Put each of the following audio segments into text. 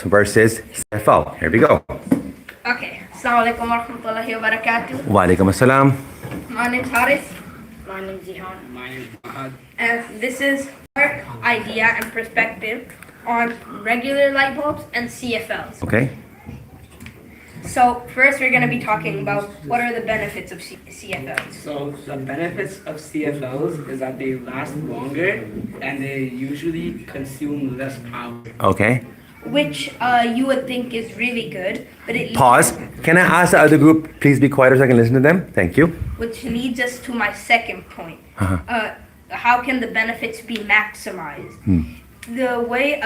versus CFL. Here we go. Okay. Assalamu alaikum wa rahmatullahi wa barakatuh. Wa alaikum assalam. My name's Haris. My name's Zihan. My name is Mahad. And this is our idea and perspective on regular light bulbs and CFLs. Okay. So first we're going to be talking about what are the benefits of CFLs. So the benefits of CFLs is that they last longer and they usually consume less power. Okay. Which you would think is really good, but it Pause. Can I ask the other group, please be quiet so I can listen to them? Thank you. which leads us to my second point. How can the benefits be maximized? A way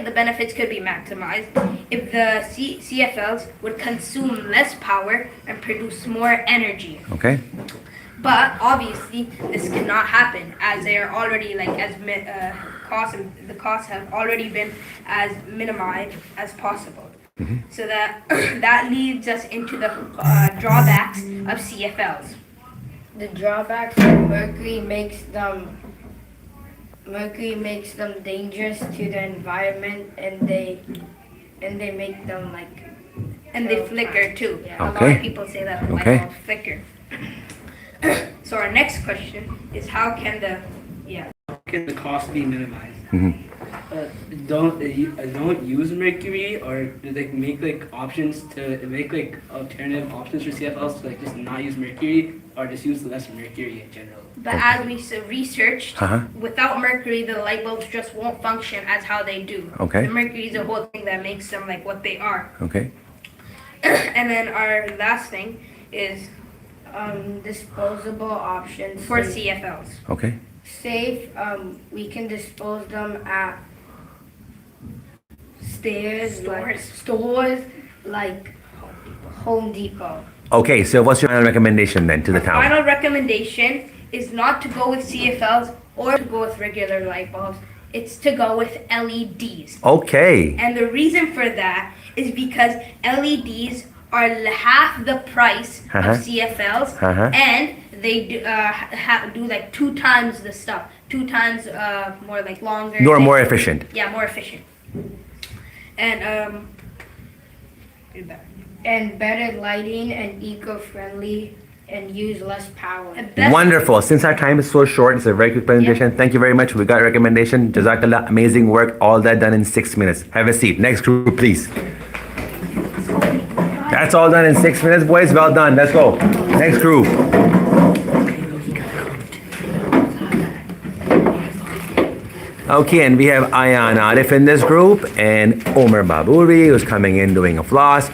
the benefits could be maximized if the CFLs would consume less power and produce more energy. Okay. But obviously, this cannot happen as they are already the costs have already been as minimized as possible. So that leads us into the drawbacks of CFLs. The drawbacks are mercury makes them dangerous to the environment, and they make them And they flicker too. Yeah. A lot Okay. of people say that the light Okay. bulbs flicker. So our next question is how can Can the cost be minimized? Don't use mercury, or do they make alternative options for CFLs to just not use mercury, or just use less mercury in general? But as we researched, without mercury, the light bulbs just won't function as how they do. Okay. The mercury is the whole thing that makes them like what they are. Okay. And then our last thing is disposable options for CFLs. Okay. safe. We can dispose them at stores like Home Depot. Okay, so what's your final recommendation then to the town? Final recommendation is not to go with CFLs or to go with regular light bulbs. It's to go with LEDs. Okay. And the reason for that is because LEDs are half the price of CFLs, and they do like 2 times the stuff, 2 times more like longer. More efficient. Yeah, more efficient. And And better lighting and eco-friendly and use less power. Wonderful. Since our time is so short, it's a very quick presentation. Thank you very much. We got a recommendation. Jazakallah. Amazing work. All that done in 6 minutes. Have a seat. Next group, please. That's all done in 6 minutes, boys. Well done. Let's go. Next group. Okay, and we have Ayan Arif in this group, and Omar Baburi, who's coming in doing a floss,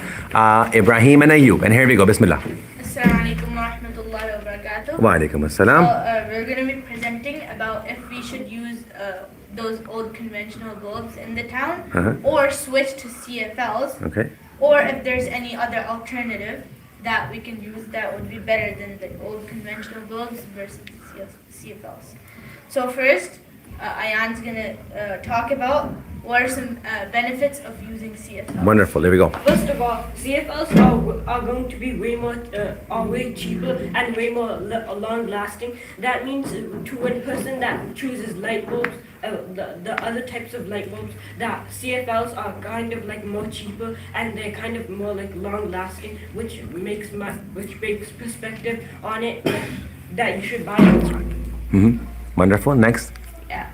Ibrahim and Ayub. And here we go. Bismillah. Assalamu alaikum wa rahmatullahi wa barakatuh. Wa alaikum assalam. We're going to be presenting about if we should use those old conventional bulbs in the town or switch to CFLs, Okay. or if there's any other alternative that we can use that would be better than the old conventional bulbs versus CFLs. So first, Ayan's going to talk about what are some benefits of using CFLs. Wonderful. There we go. First of all, CFLs are going to be way cheaper and way more long lasting. That means to one person that chooses light bulbs, the other types of light bulbs, that CFLs are kind of like more cheaper and they're kind of more like long lasting, which makes perspective on it that you should buy it. Wonderful. Next. Yeah.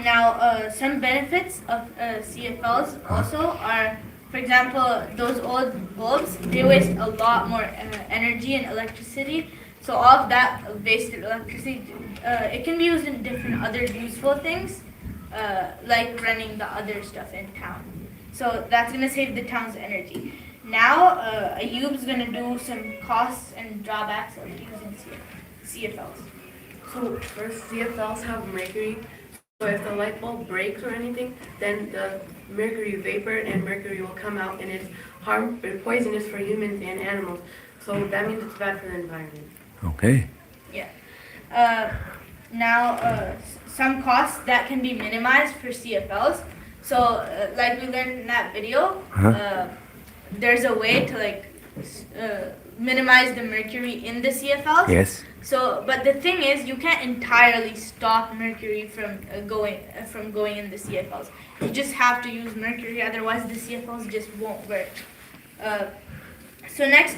Now, some benefits of CFLs also are, for example, those old bulbs, they waste a lot more energy and electricity. So all of that wasted electricity, it can be used in different other useful things, like running the other stuff in town. So that's going to save the town's energy. Now, Ayub's going to do some costs and drawbacks of using CFLs. So first, CFLs have mercury. So if the light bulb breaks or anything, then the mercury vapor and mercury will come out, and it's poisonous for humans and animals. So that means it's bad for the environment. Okay. Yeah. Now, some costs that can be minimized for CFLs. So, like we learned in that video, there's a way to minimize the mercury in the CFLs. Yes. So, but the thing is, you can't entirely stop mercury from going in the CFLs. You just have to use mercury, otherwise the CFLs just won't work. So next,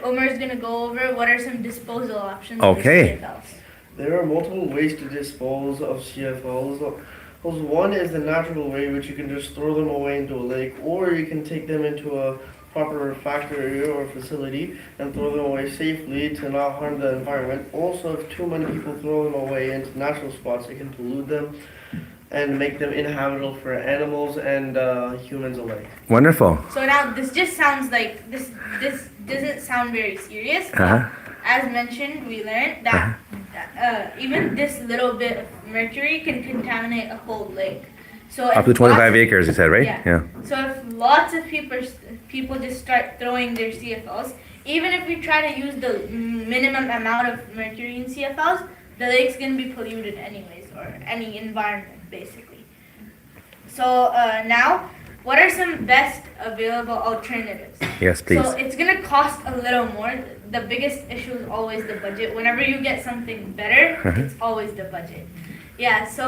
Omar's gonna go over what are some disposal options Okay. for CFLs. There are multiple ways to dispose of CFLs. One is the natural way, which you can just throw them away into a lake, or you can take them into a proper factory or facility and throw them away safely to not harm the environment. Also, if too many people throw them away into natural spots, it can pollute them and make them inhabitable for animals and humans alike. Wonderful. So now this just sounds like this doesn't sound very serious. But Uh-huh. as mentioned, we learned that even this little bit of mercury can contaminate a whole lake. So Up to if 25 lots of- acres, you said, right? Yeah. So if lots of people just start throwing their CFLs, even if we try to use the minimum amount of mercury in CFLs, the lake's gonna be polluted anyways, or any environment basically. So now, what are some best available alternatives? Yes, please. So it's gonna cost a little more. The biggest issue is always the budget. Whenever you get something better, it's always the budget. Yeah. So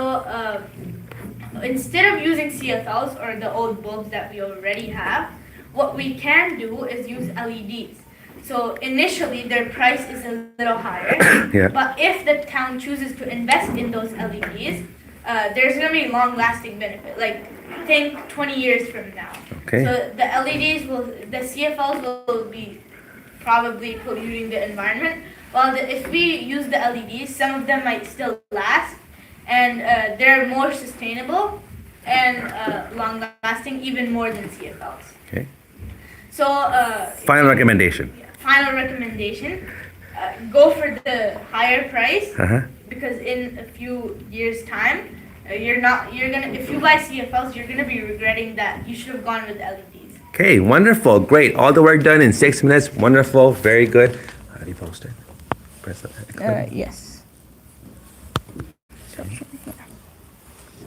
instead of using CFLs or the old bulbs that we already have, what we can do is use LEDs. So initially their price is a little higher, Yeah. but if the town chooses to invest in those LEDs, there's gonna be long-lasting benefit. Like think 20 years from now. Okay. So the CFLs will be probably polluting the environment. While if we use the LEDs, some of them might still last, and they're more sustainable and long-lasting, even more than CFLs. Okay. So Final recommendation. final recommendation: go for the higher price Uh-huh. because in a few years' time, if you buy CFLs, you're gonna be regretting that you should have gone with LEDs. Okay, wonderful, great. All the work done in 6 minutes. Wonderful, very good. How do you post it? Press that. Yes.